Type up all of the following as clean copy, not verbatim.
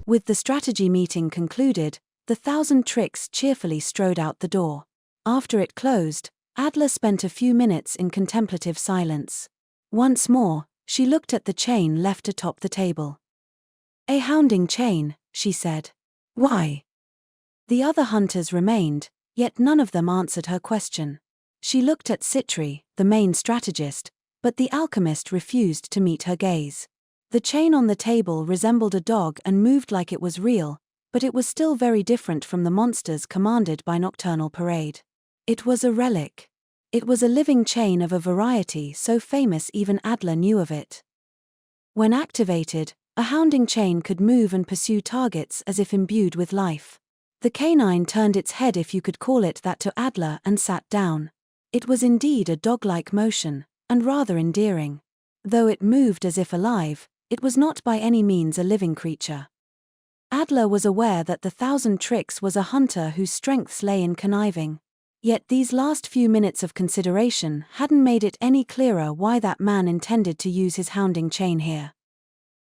With the strategy meeting concluded, the 1,000 Tricks cheerfully strode out the door. After it closed, Adler spent a few minutes in contemplative silence. Once more, she looked at the chain left atop the table. "A hounding chain," she said. "Why?" The other hunters remained, yet none of them answered her question. She looked at Citri, the main strategist, but the alchemist refused to meet her gaze. The chain on the table resembled a dog and moved like it was real, but it was still very different from the monsters commanded by Nocturnal Parade. It was a relic. It was a living chain of a variety so famous even Adler knew of it. When activated, a hounding chain could move and pursue targets as if imbued with life. The canine turned its head, if you could call it that, to Adler and sat down. It was indeed a dog-like motion, and rather endearing. Though it moved as if alive, it was not by any means a living creature. Adler was aware that the 1,000 Tricks was a hunter whose strengths lay in conniving. Yet these last few minutes of consideration hadn't made it any clearer why that man intended to use his hounding chain here.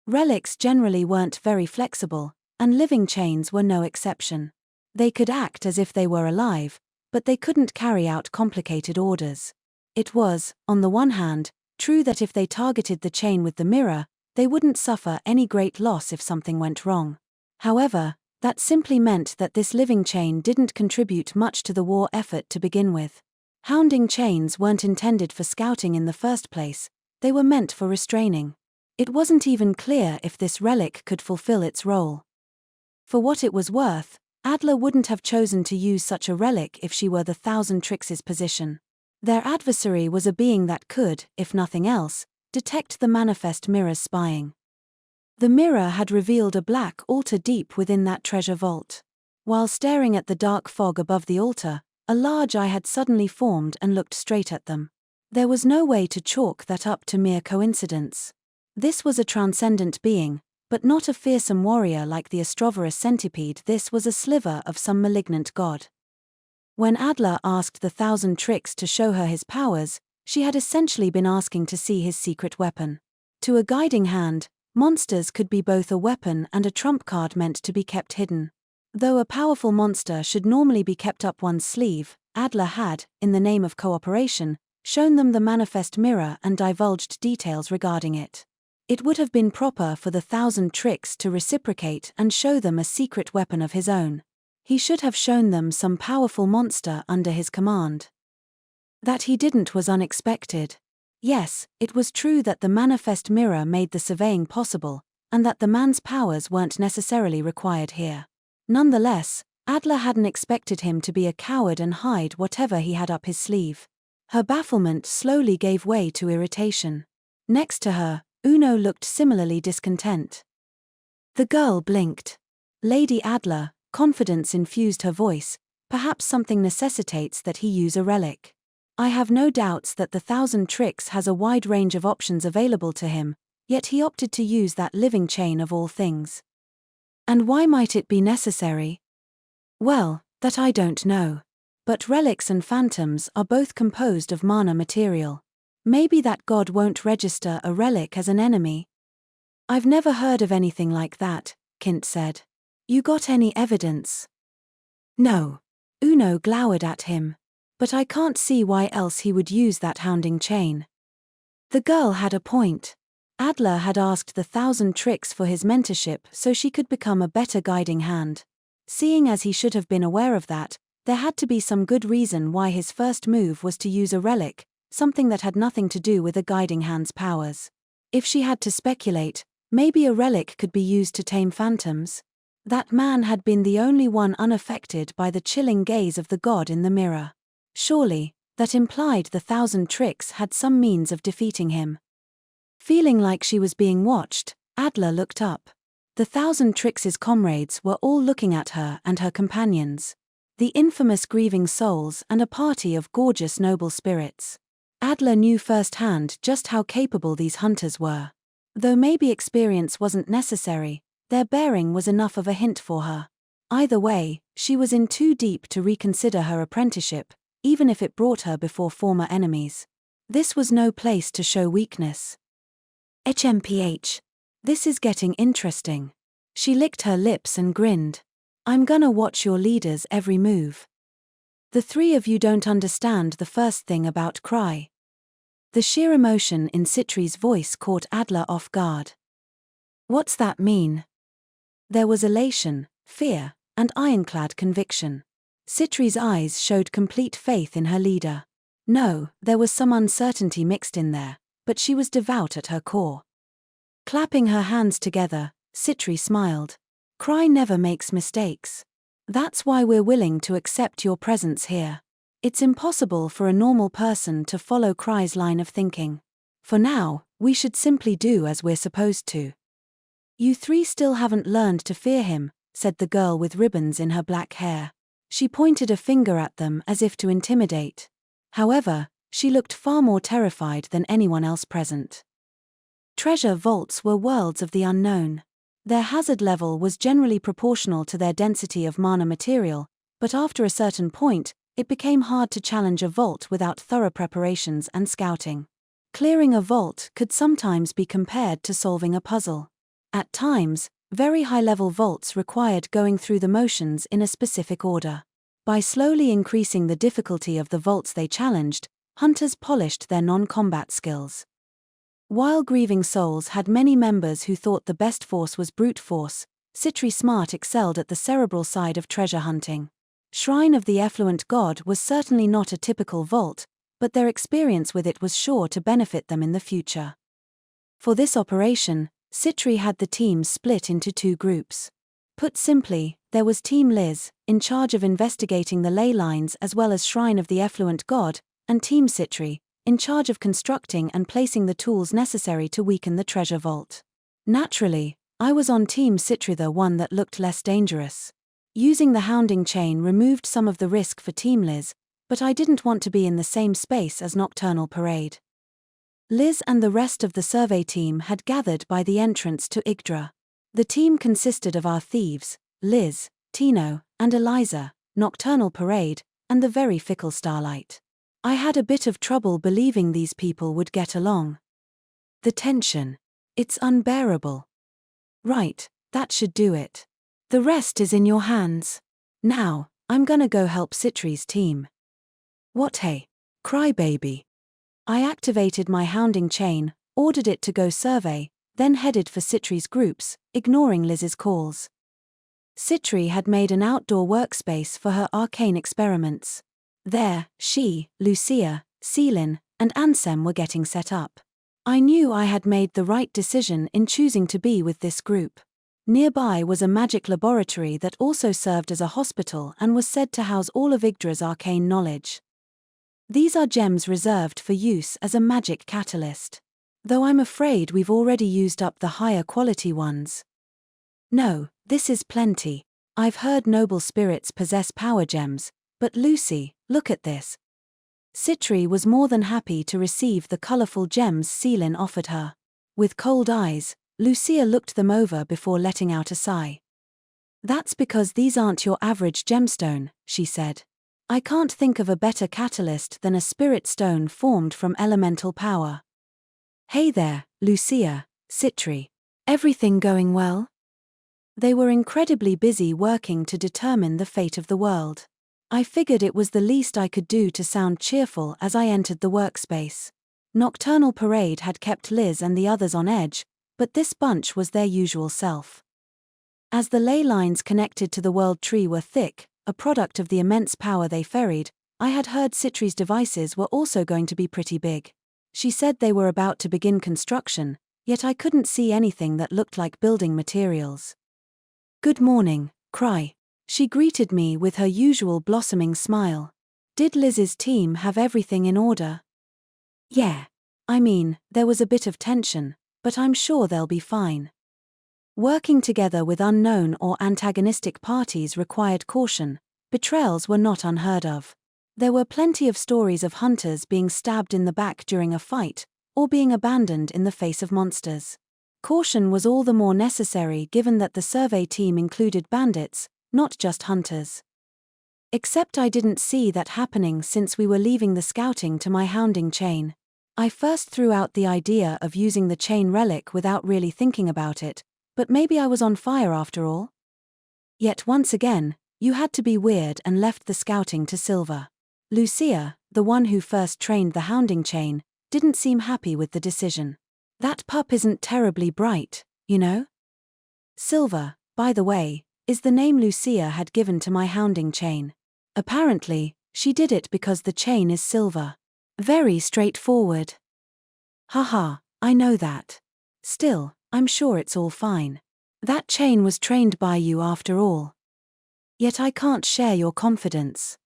Relics generally weren't very flexible, and living chains were no exception. They could act as if they were alive, but they couldn't carry out complicated orders. It was, on the one hand, true that if they targeted the chain with the mirror, they wouldn't suffer any great loss if something went wrong. However, that simply meant that this living chain didn't contribute much to the war effort to begin with. Hounding chains weren't intended for scouting in the first place, they were meant for restraining. It wasn't even clear if this relic could fulfill its role. For what it was worth, Adler wouldn't have chosen to use such a relic if she were the 1,000 Tricks' position. Their adversary was a being that could, if nothing else, detect the manifest mirror's spying. The mirror had revealed a black altar deep within that treasure vault. While staring at the dark fog above the altar, a large eye had suddenly formed and looked straight at them. There was no way to chalk that up to mere coincidence. This was a transcendent being, but not a fearsome warrior like the Astroverous centipede. This was a sliver of some malignant god. When Adler asked the 1,000 Tricks to show her his powers, she had essentially been asking to see his secret weapon. To a guiding hand, monsters could be both a weapon and a trump card meant to be kept hidden. Though a powerful monster should normally be kept up one's sleeve, Adler had, in the name of cooperation, shown them the manifest mirror and divulged details regarding it. It would have been proper for the 1,000 Tricks to reciprocate and show them a secret weapon of his own. He should have shown them some powerful monster under his command. That he didn't was unexpected. Yes, it was true that the manifest mirror made the surveying possible, and that the man's powers weren't necessarily required here. Nonetheless, Adler hadn't expected him to be a coward and hide whatever he had up his sleeve. Her bafflement slowly gave way to irritation. Next to her, Uno looked similarly discontent. The girl blinked. Lady Adler, confidence infused her voice, perhaps something necessitates that he use a relic. I have no doubts that the 1,000 Tricks has a wide range of options available to him, yet he opted to use that living chain of all things. And why might it be necessary? Well, that I don't know. But relics and phantoms are both composed of mana material. Maybe that god won't register a relic as an enemy. I've never heard of anything like that, Kint said. You got any evidence? No. Uno glowered at him. But I can't see why else he would use that hounding chain. The girl had a point. Adler had asked the 1,000 Tricks for his mentorship so she could become a better guiding hand. Seeing as he should have been aware of that, there had to be some good reason why his first move was to use a relic, something that had nothing to do with a guiding hand's powers. If she had to speculate, maybe a relic could be used to tame phantoms. That man had been the only one unaffected by the chilling gaze of the god in the mirror. Surely, that implied the 1,000 Tricks had some means of defeating him. Feeling like she was being watched, Adler looked up. The 1,000 Tricks' comrades were all looking at her and her companions. The infamous grieving souls and a party of gorgeous noble spirits. Adler knew firsthand just how capable these hunters were. Though maybe experience wasn't necessary, their bearing was enough of a hint for her. Either way, she was in too deep to reconsider her apprenticeship, even if it brought her before former enemies. This was no place to show weakness. HMPH. This is getting interesting. She licked her lips and grinned. I'm gonna watch your leader's every move. The three of you don't understand the first thing about Krai. The sheer emotion in Citri's voice caught Adler off guard. What's that mean? There was elation, fear, and ironclad conviction. Citri's eyes showed complete faith in her leader. No, there was some uncertainty mixed in there, but she was devout at her core. Clapping her hands together, Citri smiled. Krai never makes mistakes. That's why we're willing to accept your presence here. It's impossible for a normal person to follow Krai's line of thinking. For now, we should simply do as we're supposed to. You three still haven't learned to fear him, said the girl with ribbons in her black hair. She pointed a finger at them as if to intimidate. However, she looked far more terrified than anyone else present. Treasure vaults were worlds of the unknown. Their hazard level was generally proportional to their density of mana material, but after a certain point, it became hard to challenge a vault without thorough preparations and scouting. Clearing a vault could sometimes be compared to solving a puzzle. At times, very high-level vaults required going through the motions in a specific order. By slowly increasing the difficulty of the vaults they challenged, hunters polished their non-combat skills. While Grieving Souls had many members who thought the best force was brute force, Citri Smart excelled at the cerebral side of treasure hunting. Shrine of the Effluent God was certainly not a typical vault, but their experience with it was sure to benefit them in the future. For this operation, Citri had the teams split into two groups. Put simply, there was Team Liz, in charge of investigating the ley lines as well as Shrine of the Effluent God, and Team Citri, in charge of constructing and placing the tools necessary to weaken the treasure vault. Naturally, I was on Team Citri, the one that looked less dangerous. Using the hounding chain removed some of the risk for Team Liz, but I didn't want to be in the same space as Nocturnal Parade. Liz and the rest of the survey team had gathered by the entrance to Yggdra. The team consisted of our thieves, Liz, Tino, and Eliza, Nocturnal Parade, and the very fickle Starlight. I had a bit of trouble believing these people would get along. The tension. It's unbearable. Right, that should do it. The rest is in your hands. Now, I'm gonna go help Citri's team. What hey? Crybaby. I activated my hounding chain, ordered it to go survey, then headed for Citri's groups, ignoring Liz's calls. Citri had made an outdoor workspace for her arcane experiments. There, she, Lucia, Celine, and Ansem were getting set up. I knew I had made the right decision in choosing to be with this group. Nearby was a magic laboratory that also served as a hospital and was said to house all of Yggdra's arcane knowledge. These are gems reserved for use as a magic catalyst. Though I'm afraid we've already used up the higher quality ones. No, this is plenty. I've heard noble spirits possess power gems, but Lucy, look at this. Citri was more than happy to receive the colorful gems Celine offered her. With cold eyes, Lucia looked them over before letting out a sigh. That's because these aren't your average gemstone, she said. I can't think of a better catalyst than a spirit stone formed from elemental power. Hey there, Lucia, Citri. Everything going well? They were incredibly busy working to determine the fate of the world. I figured it was the least I could do to sound cheerful as I entered the workspace. Nocturnal Parade had kept Liz and the others on edge, but this bunch was their usual self. As the ley lines connected to the world tree were thick, a product of the immense power they ferried, I had heard Citri's devices were also going to be pretty big. She said they were about to begin construction, yet I couldn't see anything that looked like building materials. Good morning, Krai. She greeted me with her usual blossoming smile. Did Liz's team have everything in order? Yeah. I mean, there was a bit of tension, but I'm sure they'll be fine. Working together with unknown or antagonistic parties required caution. Betrayals were not unheard of. There were plenty of stories of hunters being stabbed in the back during a fight, or being abandoned in the face of monsters. Caution was all the more necessary given that the survey team included bandits, not just hunters. Except I didn't see that happening since we were leaving the scouting to my hounding chain. I first threw out the idea of using the chain relic without really thinking about it, But maybe I was on fire after all? Yet once again, you had to be weird and left the scouting to Silver. Lucia, the one who first trained the hounding chain, didn't seem happy with the decision. That pup isn't terribly bright, you know? Silver, by the way, is the name Lucia had given to my hounding chain. Apparently, she did it because the chain is silver. Very straightforward. Haha, I know that. Still, I'm sure it's all fine. That chain was trained by you after all. Yet I can't share your confidence.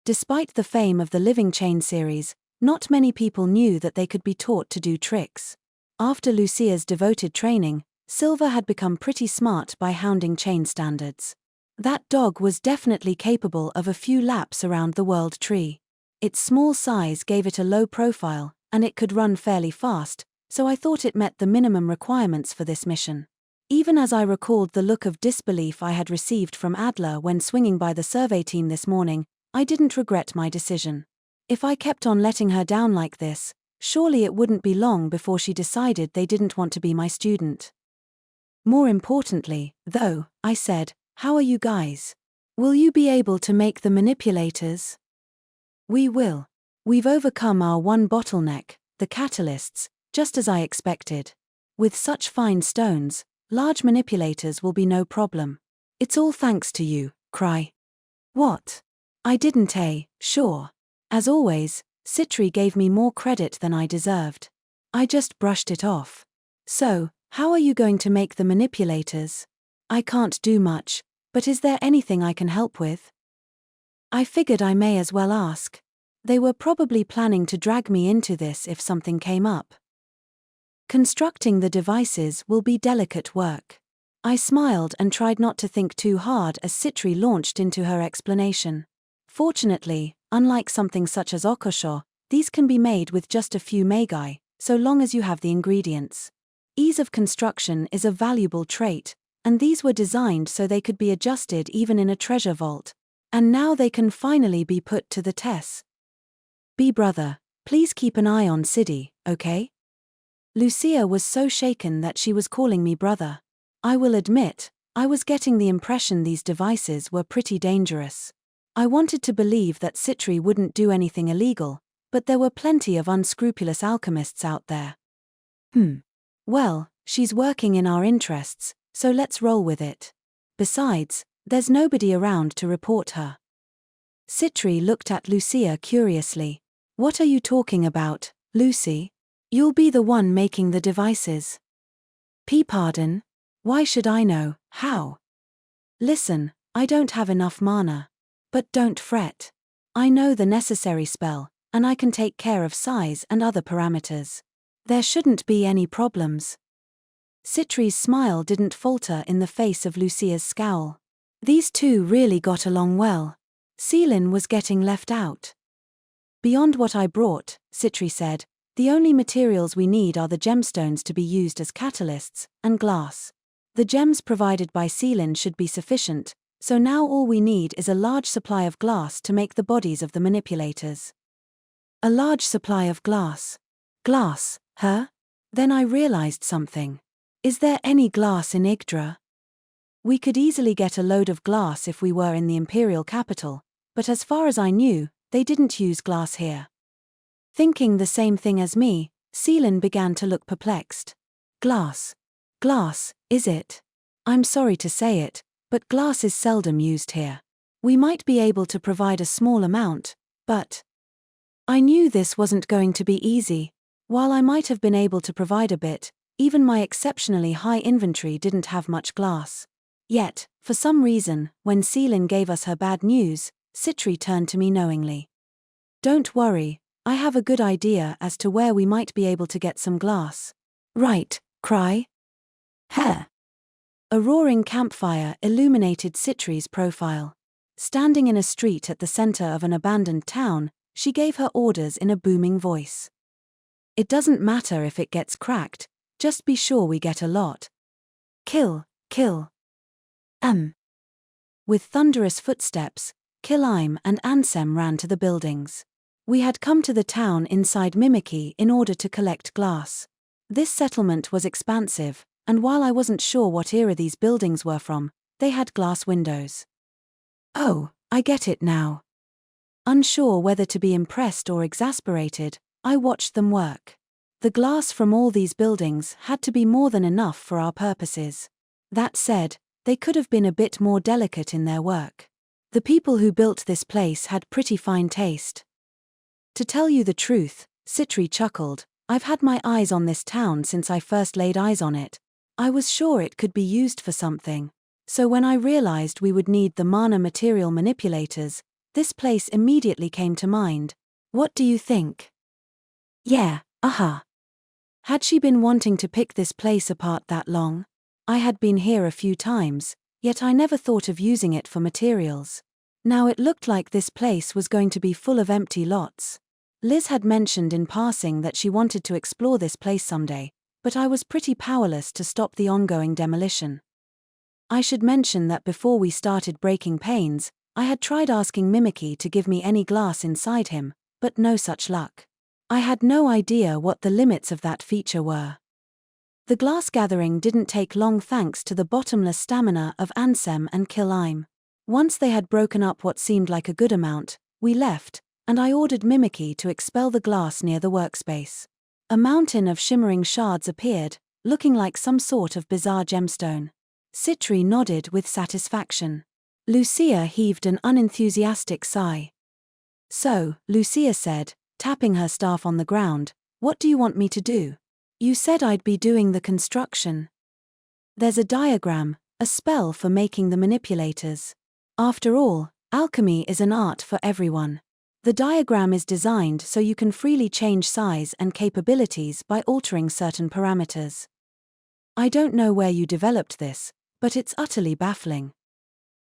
Despite the fame of the Living Chain series, not many people knew that they could be taught to do tricks. After Lucia's devoted training, Silver had become pretty smart by hounding chain standards. That dog was definitely capable of a few laps around the world tree. Its small size gave it a low profile, and it could run fairly fast, so I thought it met the minimum requirements for this mission. Even as I recalled the look of disbelief I had received from Adler when swinging by the survey team this morning, I didn't regret my decision. If I kept on letting her down like this, surely it wouldn't be long before she decided they didn't want to be my student. More importantly, though, I said, how are you guys? Will you be able to make the manipulators? We will. We've overcome our one bottleneck, the catalysts, just as I expected. With such fine stones, large manipulators will be no problem. It's all thanks to you, Krai. What? I didn't, sure. As always, Citri gave me more credit than I deserved. I just brushed it off. So, how are you going to make the manipulators? I can't do much, but is there anything I can help with? I figured I may as well ask. They were probably planning to drag me into this if something came up. Constructing the devices will be delicate work. I smiled and tried not to think too hard as Citri launched into her explanation. Fortunately, unlike something such as Okosho, these can be made with just a few magi, so long as you have the ingredients. Ease of construction is a valuable trait, and these were designed so they could be adjusted even in a treasure vault. And now they can finally be put to the test. Brother, please keep an eye on Siddy, okay? Lucia was so shaken that she was calling me brother. I will admit, I was getting the impression these devices were pretty dangerous. I wanted to believe that Citri wouldn't do anything illegal, but there were plenty of unscrupulous alchemists out there. Well, she's working in our interests, so let's roll with it. Besides, there's nobody around to report her. Citri looked at Lucia curiously. What are you talking about, Lucy? You'll be the one making the devices. Pardon? Why should I know, how? Listen, I don't have enough mana. But don't fret. I know the necessary spell, and I can take care of size and other parameters. There shouldn't be any problems. Citri's smile didn't falter in the face of Lucia's scowl. These two really got along well. Celine was getting left out. Beyond what I brought, Citri said, the only materials we need are the gemstones to be used as catalysts, and glass. The gems provided by Celine should be sufficient, so now all we need is a large supply of glass to make the bodies of the manipulators. A large supply of glass. Glass, huh? Then I realized something. Is there any glass in Yggdra? We could easily get a load of glass if we were in the imperial capital, but as far as I knew, they didn't use glass here. Thinking the same thing as me, Celine began to look perplexed. Glass. Glass, is it? I'm sorry to say it, but glass is seldom used here. We might be able to provide a small amount, but I knew this wasn't going to be easy. While I might have been able to provide a bit, even my exceptionally high inventory didn't have much glass. Yet, for some reason, when Celine gave us her bad news, Citri turned to me knowingly. Don't worry, I have a good idea as to where we might be able to get some glass. Right, Krai? Heh. A roaring campfire illuminated Citri's profile. Standing in a street at the center of an abandoned town, she gave her orders in a booming voice. It doesn't matter if it gets cracked, just be sure we get a lot. Kill. With thunderous footsteps, Kilaim and Ansem ran to the buildings. We had come to the town inside Mimiki in order to collect glass. This settlement was expansive, and while I wasn't sure what era these buildings were from, they had glass windows. Oh, I get it now. Unsure whether to be impressed or exasperated, I watched them work. The glass from all these buildings had to be more than enough for our purposes. That said, they could have been a bit more delicate in their work. The people who built this place had pretty fine taste. To tell you the truth, Citri chuckled, I've had my eyes on this town since I first laid eyes on it. I was sure it could be used for something. So when I realized we would need the mana material manipulators, this place immediately came to mind. What do you think? Yeah, Had she been wanting to pick this place apart that long? I had been here a few times, yet I never thought of using it for materials. Now it looked like this place was going to be full of empty lots. Liz had mentioned in passing that she wanted to explore this place someday, but I was pretty powerless to stop the ongoing demolition. I should mention that before we started breaking panes, I had tried asking Mimicky to give me any glass inside him, but no such luck. I had no idea what the limits of that feature were. The glass gathering didn't take long thanks to the bottomless stamina of Ansem and Kilaim. Once they had broken up what seemed like a good amount, we left, and I ordered Mimicky to expel the glass near the workspace. A mountain of shimmering shards appeared, looking like some sort of bizarre gemstone. Citri nodded with satisfaction. Lucia heaved an unenthusiastic sigh. So, Lucia said, tapping her staff on the ground, what do you want me to do? You said I'd be doing the construction. There's a diagram, a spell for making the manipulators. After all, alchemy is an art for everyone. The diagram is designed so you can freely change size and capabilities by altering certain parameters. I don't know where you developed this, but it's utterly baffling.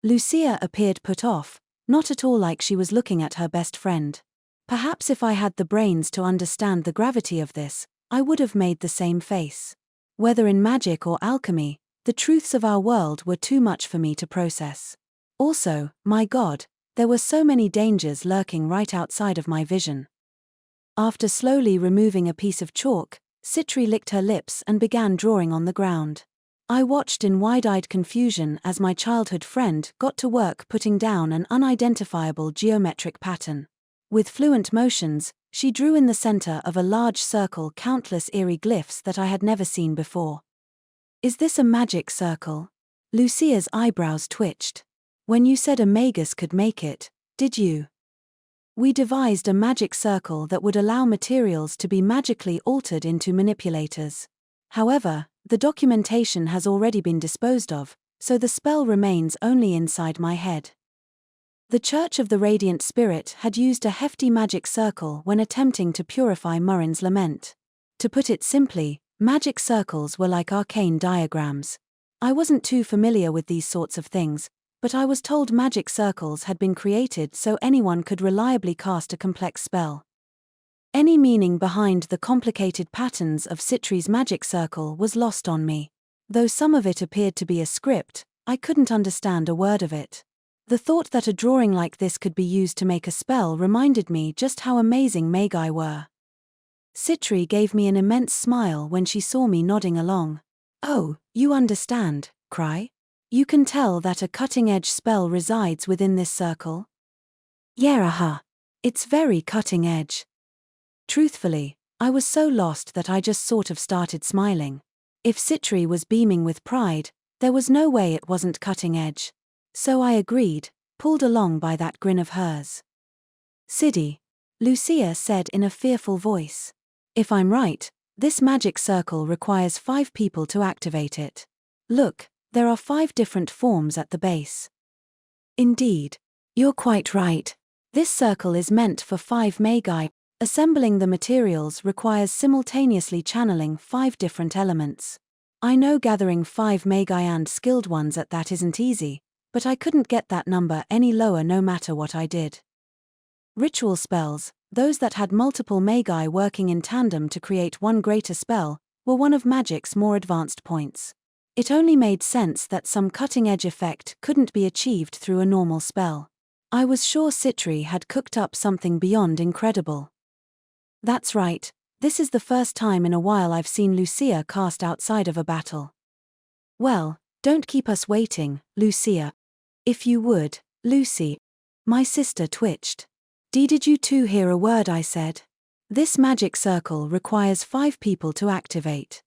Lucia appeared put off, not at all like she was looking at her best friend. Perhaps if I had the brains to understand the gravity of this, I would have made the same face. Whether in magic or alchemy, the truths of our world were too much for me to process. Also, my God, there were so many dangers lurking right outside of my vision. After slowly removing a piece of chalk, Citri licked her lips and began drawing on the ground. I watched in wide-eyed confusion as my childhood friend got to work putting down an unidentifiable geometric pattern. With fluent motions, she drew in the center of a large circle countless eerie glyphs that I had never seen before. Is this a magic circle? Lucia's eyebrows twitched. When you said a magus could make it, did you? We devised a magic circle that would allow materials to be magically altered into manipulators. However, the documentation has already been disposed of, so the spell remains only inside my head. The Church of the Radiant Spirit had used a hefty magic circle when attempting to purify Murrin's lament. To put it simply, magic circles were like arcane diagrams. I wasn't too familiar with these sorts of things, but I was told magic circles had been created so anyone could reliably cast a complex spell. Any meaning behind the complicated patterns of Citri's magic circle was lost on me. Though some of it appeared to be a script, I couldn't understand a word of it. The thought that a drawing like this could be used to make a spell reminded me just how amazing Magi were. Citri gave me an immense smile when she saw me nodding along. Oh, you understand, Krai? You can tell that a cutting-edge spell resides within this circle? Yeah, It's very cutting-edge. Truthfully, I was so lost that I just sort of started smiling. If Citri was beaming with pride, there was no way it wasn't cutting-edge. So I agreed, pulled along by that grin of hers. Siddy, Lucia said in a fearful voice. If I'm right, this magic circle requires 5 people to activate it. Look, there are 5 different forms at the base. Indeed. You're quite right. This circle is meant for 5 Magi. Assembling the materials requires simultaneously channeling 5 different elements. I know gathering 5 Magi and skilled ones at that isn't easy, but I couldn't get that number any lower no matter what I did. Ritual spells, those that had multiple Magi working in tandem to create one greater spell, were one of magic's more advanced points. It only made sense that some cutting-edge effect couldn't be achieved through a normal spell. I was sure Citri had cooked up something beyond incredible. That's right, this is the first time in a while I've seen Lucia cast outside of a battle. Well, don't keep us waiting, Lucia. If you would, Lucy. My sister twitched. Did you two hear a word I said? This magic circle requires 5 people to activate.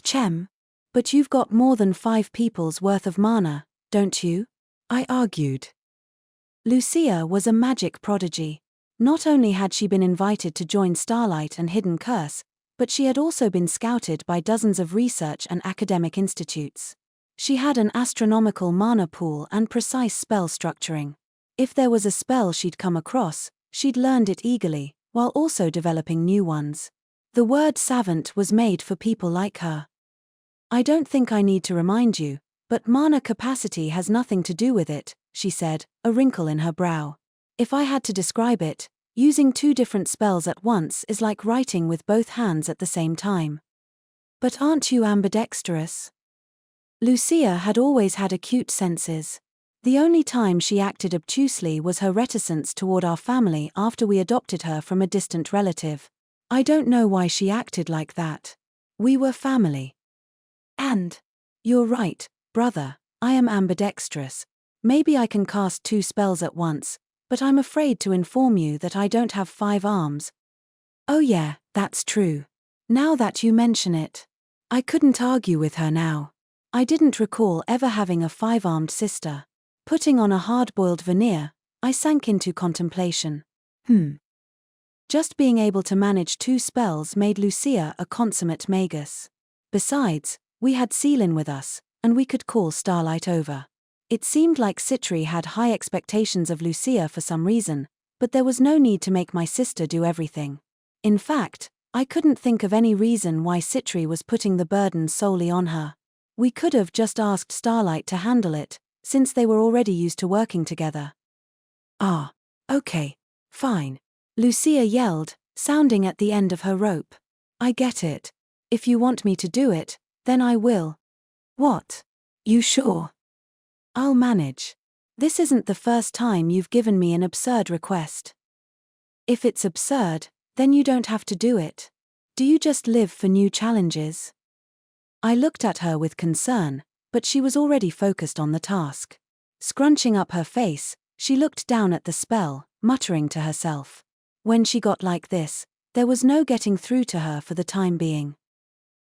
Chem. But you've got more than 5 people's worth of mana, don't you? I argued. Lucia was a magic prodigy. Not only had she been invited to join Starlight and Hidden Curse, but she had also been scouted by dozens of research and academic institutes. She had an astronomical mana pool and precise spell structuring. If there was a spell she'd come across, she'd learned it eagerly, while also developing new ones. The word savant was made for people like her. I don't think I need to remind you, but mana capacity has nothing to do with it, she said, a wrinkle in her brow. If I had to describe it, using 2 different spells at once is like writing with both hands at the same time. But aren't you ambidextrous? Lucia had always had acute senses. The only time she acted obtusely was her reticence toward our family after we adopted her from a distant relative. I don't know why she acted like that. We were family. And you're right, brother, I am ambidextrous. Maybe I can cast 2 spells at once, but I'm afraid to inform you that I don't have 5 arms. Oh yeah, that's true. Now that you mention it. I couldn't argue with her now. I didn't recall ever having a 5-armed sister. Putting on a hard-boiled veneer, I sank into contemplation. Just being able to manage 2 spells made Lucia a consummate magus. Besides, we had Celine with us, and we could call Starlight over. It seemed like Citri had high expectations of Lucia for some reason, but there was no need to make my sister do everything. In fact, I couldn't think of any reason why Citri was putting the burden solely on her. We could have just asked Starlight to handle it, since they were already used to working together. Ah, okay, fine. Lucia yelled, sounding at the end of her rope. I get it. If you want me to do it, then I will. What? You sure? I'll manage. This isn't the first time you've given me an absurd request. If it's absurd, then you don't have to do it. Do you just live for new challenges? I looked at her with concern, but she was already focused on the task. Scrunching up her face, she looked down at the spell, muttering to herself. When she got like this, there was no getting through to her for the time being.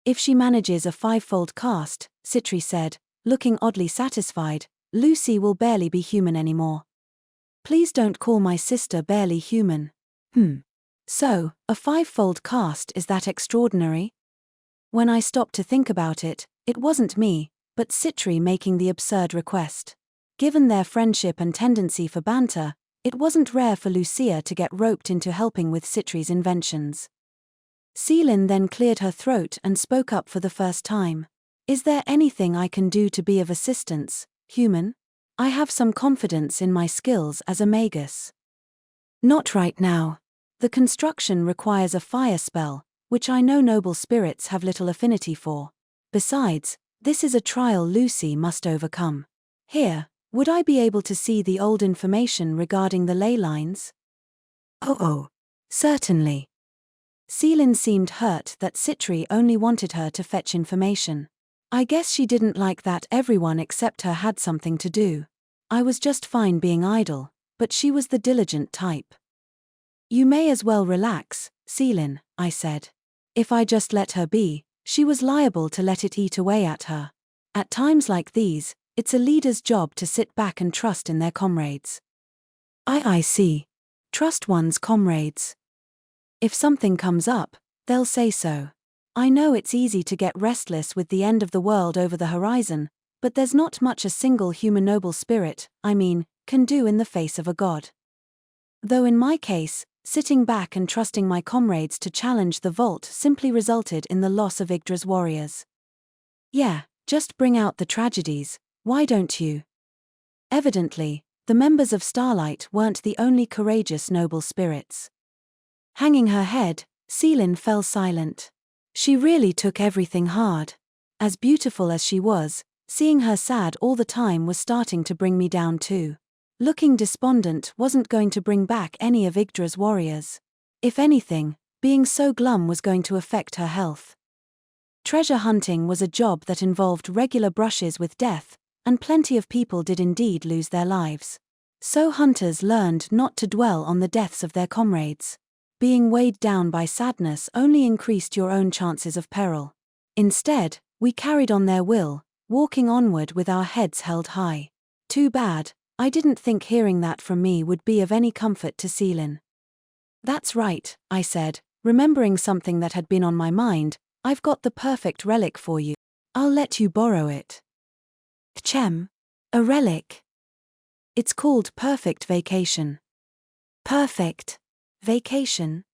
If she manages a 5-fold cast, Citri said, looking oddly satisfied, Lucy will barely be human anymore. Please don't call my sister barely human. So, a 5-fold cast is that extraordinary? When I stopped to think about it, it wasn't me, but Citri making the absurd request. Given their friendship and tendency for banter, it wasn't rare for Lucia to get roped into helping with Citri's inventions. Celine then cleared her throat and spoke up for the first time. Is there anything I can do to be of assistance, human? I have some confidence in my skills as a magus. Not right now. The construction requires a fire spell, which I know noble spirits have little affinity for. Besides, this is a trial Lucy must overcome. Here, would I be able to see the old information regarding the ley lines? Oh, certainly. Celine seemed hurt that Citri only wanted her to fetch information. I guess she didn't like that everyone except her had something to do. I was just fine being idle, but she was the diligent type. You may as well relax, Celine, I said. If I just let her be, she was liable to let it eat away at her. At times like these, it's a leader's job to sit back and trust in their comrades. I see. Trust one's comrades. If something comes up, they'll say so. I know it's easy to get restless with the end of the world over the horizon, but there's not much a single human noble spirit, can do in the face of a god. Though in my case, sitting back and trusting my comrades to challenge the vault simply resulted in the loss of Yggdra's warriors. Yeah, just bring out the tragedies, why don't you? Evidently, the members of Starlight weren't the only courageous noble spirits. Hanging her head, Celine fell silent. She really took everything hard. As beautiful as she was, seeing her sad all the time was starting to bring me down too. Looking despondent wasn't going to bring back any of Yggdra's warriors. If anything, being so glum was going to affect her health. Treasure hunting was a job that involved regular brushes with death, and plenty of people did indeed lose their lives. So hunters learned not to dwell on the deaths of their comrades. Being weighed down by sadness only increased your own chances of peril. Instead, we carried on their will, walking onward with our heads held high. Too bad, I didn't think hearing that from me would be of any comfort to Seelin. That's right, I said, remembering something that had been on my mind. I've got the perfect relic for you. I'll let you borrow it. Chem. A relic. It's called Perfect Vacation. Perfect Vacation.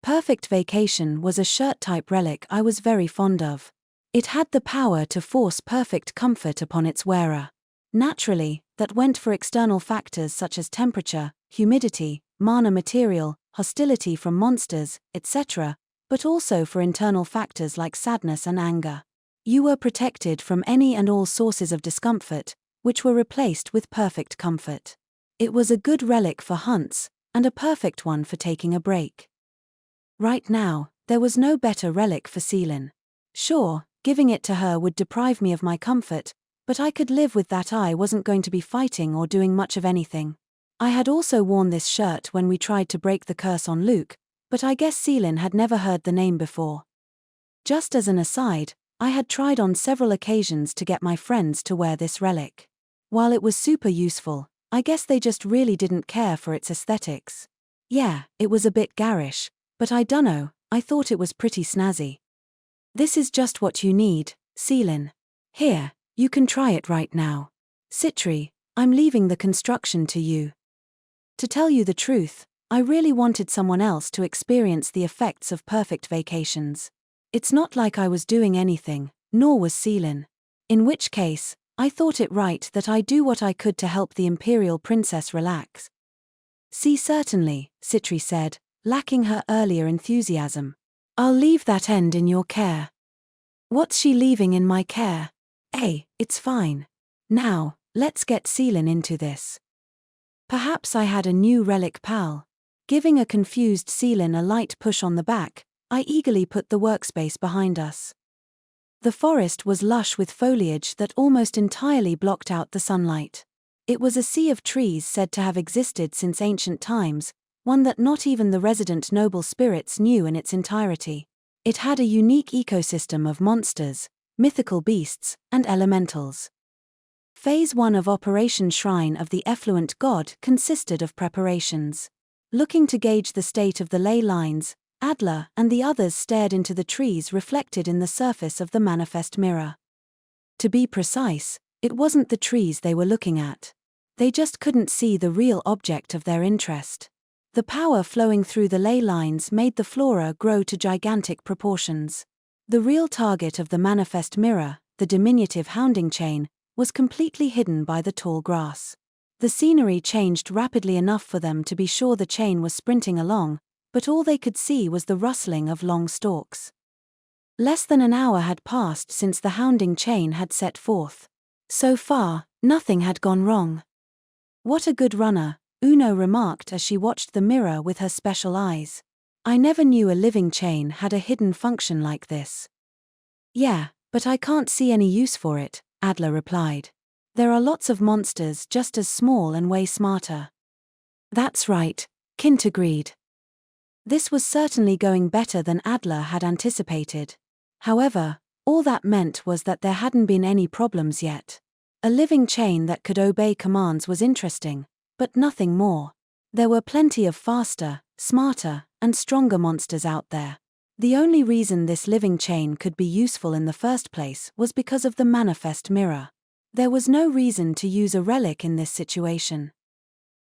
Perfect Vacation was a shirt-type relic I was very fond of. It had the power to force perfect comfort upon its wearer. Naturally, that went for external factors such as temperature, humidity, mana material, hostility from monsters, etc., but also for internal factors like sadness and anger. You were protected from any and all sources of discomfort, which were replaced with perfect comfort. It was a good relic for hunts, and a perfect one for taking a break. Right now, there was no better relic for Seelin. Sure, giving it to her would deprive me of my comfort, but I could live with that. I wasn't going to be fighting or doing much of anything. I had also worn this shirt when we tried to break the curse on Luke, but I guess Seelin had never heard the name before. Just as an aside, I had tried on several occasions to get my friends to wear this relic. While it was super useful, I guess they just really didn't care for its aesthetics. Yeah, it was a bit garish, but I dunno, I thought it was pretty snazzy. This is just what you need, Seelin. Here, you can try it right now. Citri, I'm leaving the construction to you. To tell you the truth, I really wanted someone else to experience the effects of perfect vacations. It's not like I was doing anything, nor was Seelin. In which case, I thought it right that I do what I could to help the Imperial Princess relax. See, certainly, Citri said, lacking her earlier enthusiasm. I'll leave that end in your care. What's she leaving in my care? It's fine. Now, let's get Seelin into this. Perhaps I had a new relic pal. Giving a confused Seelin a light push on the back, I eagerly put the workspace behind us. The forest was lush with foliage that almost entirely blocked out the sunlight. It was a sea of trees said to have existed since ancient times, one that not even the resident noble spirits knew in its entirety. It had a unique ecosystem of monsters, mythical beasts, and elementals. Phase 1 of Operation Shrine of the Effluent God consisted of preparations. Looking to gauge the state of the ley lines, Adler and the others stared into the trees reflected in the surface of the manifest mirror. To be precise, it wasn't the trees they were looking at. They just couldn't see the real object of their interest. The power flowing through the ley lines made the flora grow to gigantic proportions. The real target of the manifest mirror, the diminutive hounding chain, was completely hidden by the tall grass. The scenery changed rapidly enough for them to be sure the chain was sprinting along, but all they could see was the rustling of long stalks. Less than an hour had passed since the hounding chain had set forth. So far, nothing had gone wrong. What a good runner, Uno remarked as she watched the mirror with her special eyes. I never knew a living chain had a hidden function like this. Yeah, but I can't see any use for it, Adler replied. There are lots of monsters just as small and way smarter. That's right, Kint agreed. This was certainly going better than Adler had anticipated. However, all that meant was that there hadn't been any problems yet. A living chain that could obey commands was interesting, but nothing more. There were plenty of faster, smarter, and stronger monsters out there. The only reason this living chain could be useful in the first place was because of the manifest mirror. There was no reason to use a relic in this situation.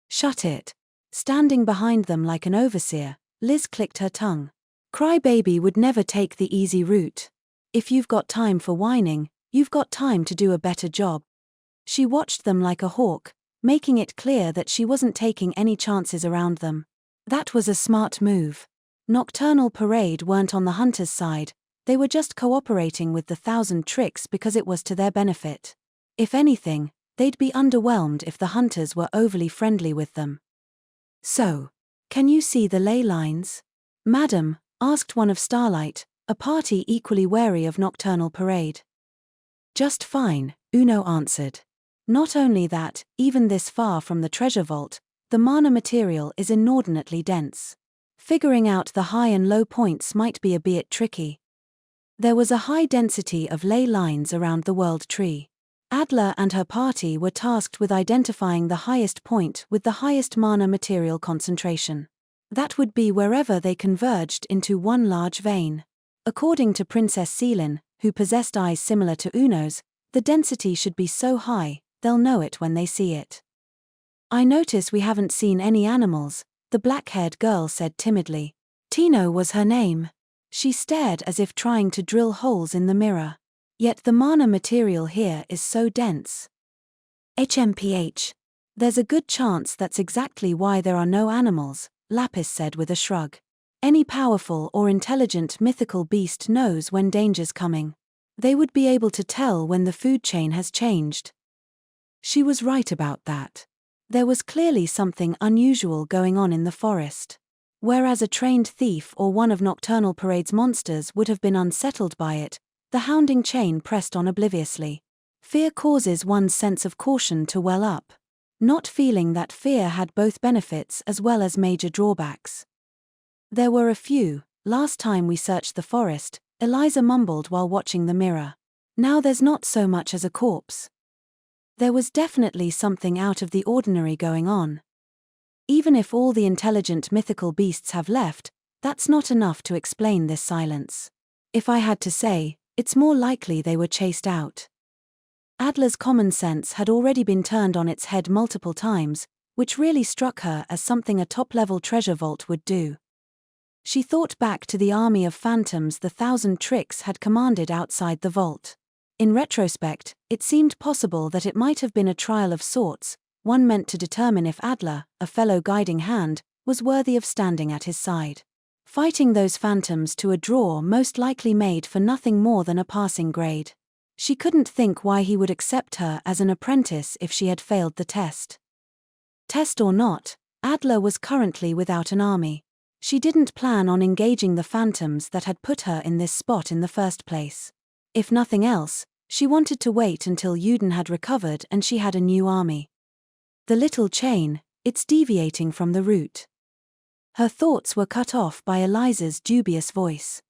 Shut it. Standing behind them like an overseer, Liz clicked her tongue. Crybaby would never take the easy route. If you've got time for whining, you've got time to do a better job. She watched them like a hawk, making it clear that she wasn't taking any chances around them. That was a smart move. Nocturnal Parade weren't on the hunter's side, they were just cooperating with the 1,000 tricks because it was to their benefit. If anything, they'd be underwhelmed if the hunters were overly friendly with them. So, can you see the ley lines? Madam, asked one of Starlight, a party equally wary of nocturnal parade. Just fine, Uno answered. Not only that, even this far from the treasure vault, the mana material is inordinately dense. Figuring out the high and low points might be a bit tricky. There was a high density of ley lines around the world tree. Adler and her party were tasked with identifying the highest point with the highest mana material concentration. That would be wherever they converged into one large vein. According to Princess Celine, who possessed eyes similar to Uno's, the density should be so high, they'll know it when they see it. I notice we haven't seen any animals, the black-haired girl said timidly. Tino was her name. She stared as if trying to drill holes in the mirror. Yet the mana material here is so dense. HMPH. There's a good chance that's exactly why there are no animals, Lapis said with a shrug. Any powerful or intelligent mythical beast knows when danger's coming. They would be able to tell when the food chain has changed. She was right about that. There was clearly something unusual going on in the forest. Whereas a trained thief or one of Nocturnal Parade's monsters would have been unsettled by it, the hounding chain pressed on obliviously. Fear causes one's sense of caution to well up. Not feeling that fear had both benefits as well as major drawbacks. There were a few. Last time we searched the forest, Eliza mumbled while watching the mirror. Now there's not so much as a corpse. There was definitely something out of the ordinary going on. Even if all the intelligent mythical beasts have left, that's not enough to explain this silence. If I had to say, it's more likely they were chased out. Adler's common sense had already been turned on its head multiple times, which really struck her as something a top-level treasure vault would do. She thought back to the army of phantoms the 1,000 Tricks had commanded outside the vault. In retrospect, it seemed possible that it might have been a trial of sorts, one meant to determine if Adler, a fellow guiding hand, was worthy of standing at his side. Fighting those phantoms to a draw most likely made for nothing more than a passing grade. She couldn't think why he would accept her as an apprentice if she had failed the test. Test or not, Adler was currently without an army. She didn't plan on engaging the phantoms that had put her in this spot in the first place. If nothing else, she wanted to wait until Uden had recovered and she had a new army. The little chain, it's deviating from the route. Her thoughts were cut off by Eliza's dubious voice.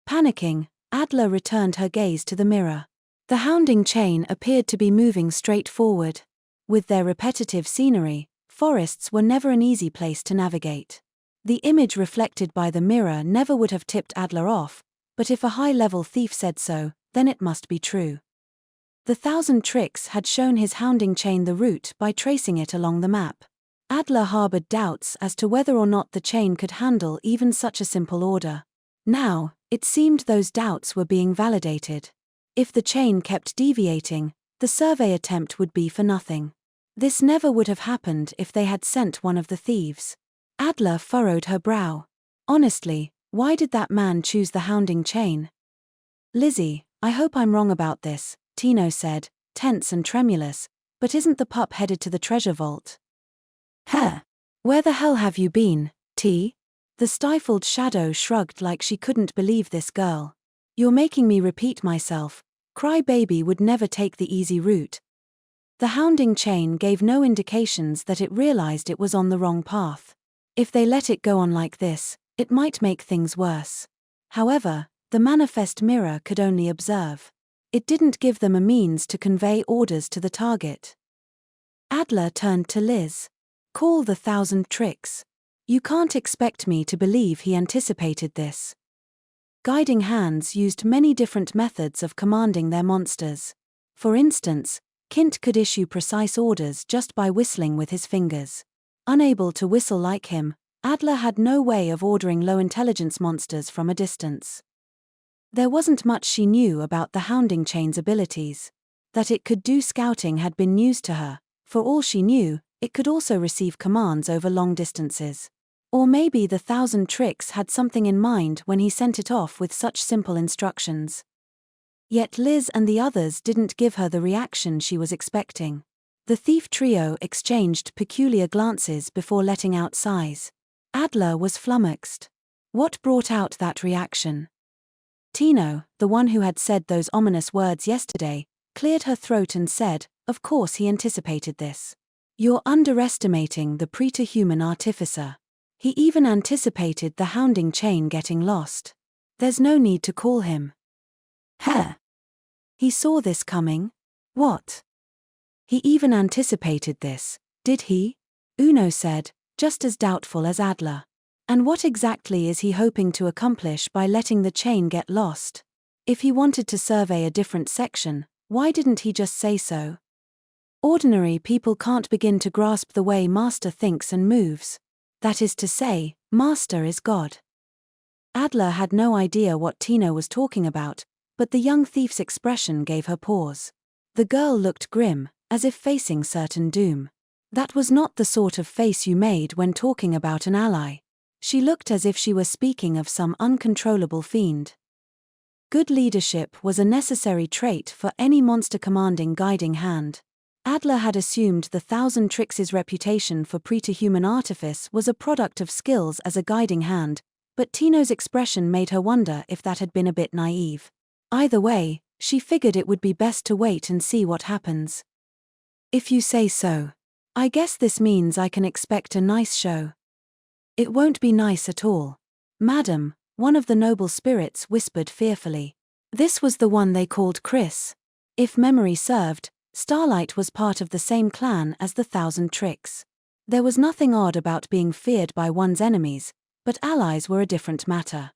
Panicking, Adler returned her gaze to the mirror. The hounding chain appeared to be moving straight forward. With their repetitive scenery, forests were never an easy place to navigate. The image reflected by the mirror never would have tipped Adler off, but if a high-level thief said so, then it must be true. The 1,000 Tricks had shown his hounding chain the route by tracing it along the map. Adler harbored doubts as to whether or not the chain could handle even such a simple order. Now, it seemed those doubts were being validated. If the chain kept deviating, the survey attempt would be for nothing. This never would have happened if they had sent one of the thieves. Adler furrowed her brow. Honestly, why did that man choose the hounding chain? Lizzie, I hope I'm wrong about this, Tino said, tense and tremulous, but isn't the pup headed to the treasure vault? Huh? Where the hell have you been, T? The stifled shadow shrugged like she couldn't believe this girl. You're making me repeat myself. Krai baby would never take the easy route. The hounding chain gave no indications that it realized it was on the wrong path. If they let it go on like this, it might make things worse. However, the manifest mirror could only observe. It didn't give them a means to convey orders to the target. Adler turned to Liz. Call the 1,000 Tricks. You can't expect me to believe he anticipated this. Guiding hands used many different methods of commanding their monsters. For instance, Kint could issue precise orders just by whistling with his fingers. Unable to whistle like him, Adler had no way of ordering low-intelligence monsters from a distance. There wasn't much she knew about the hounding chain's abilities. That it could do scouting had been news to her. For all she knew, it could also receive commands over long distances. Or maybe the 1,000 Tricks had something in mind when he sent it off with such simple instructions. Yet Liz and the others didn't give her the reaction she was expecting. The thief trio exchanged peculiar glances before letting out sighs. Adler was flummoxed. What brought out that reaction? Tino, the one who had said those ominous words yesterday, cleared her throat and said, "Of course he anticipated this. You're underestimating the preterhuman artificer. He even anticipated the hounding chain getting lost. There's no need to call him." "Heh. He saw this coming? What? He even anticipated this, did he?" Uno said, just as doubtful as Adler. "And what exactly is he hoping to accomplish by letting the chain get lost? If he wanted to survey a different section, why didn't he just say so? Ordinary people can't begin to grasp the way Master thinks and moves. That is to say, Master is God." Adler had no idea what Tino was talking about, but the young thief's expression gave her pause. The girl looked grim, as if facing certain doom. That was not the sort of face you made when talking about an ally. She looked as if she were speaking of some uncontrollable fiend. Good leadership was a necessary trait for any monster commanding guiding hand. Adler had assumed the Thousand Tricks' reputation for preterhuman artifice was a product of skills as a guiding hand, but Tino's expression made her wonder if that had been a bit naive. Either way, she figured it would be best to wait and see what happens. "If you say so. I guess this means I can expect a nice show." "It won't be nice at all. Madam," one of the noble spirits whispered fearfully. This was the one they called Chris. If memory served, Starlight was part of the same clan as the Thousand Tricks. There was nothing odd about being feared by one's enemies, but allies were a different matter.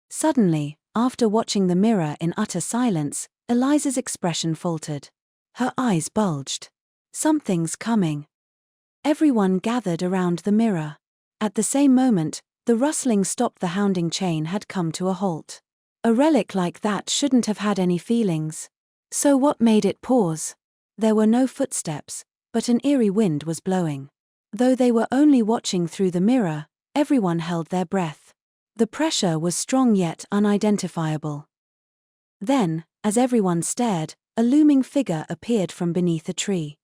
Suddenly, after watching the mirror in utter silence, Eliza's expression faltered. Her eyes bulged. "Something's coming." Everyone gathered around the mirror. At the same moment, the rustling stopped. The hounding chain had come to a halt. A relic like that shouldn't have had any feelings. So what made it pause? There were no footsteps, but an eerie wind was blowing. Though they were only watching through the mirror, everyone held their breath. The pressure was strong yet unidentifiable. Then, as everyone stared, a looming figure appeared from beneath a tree.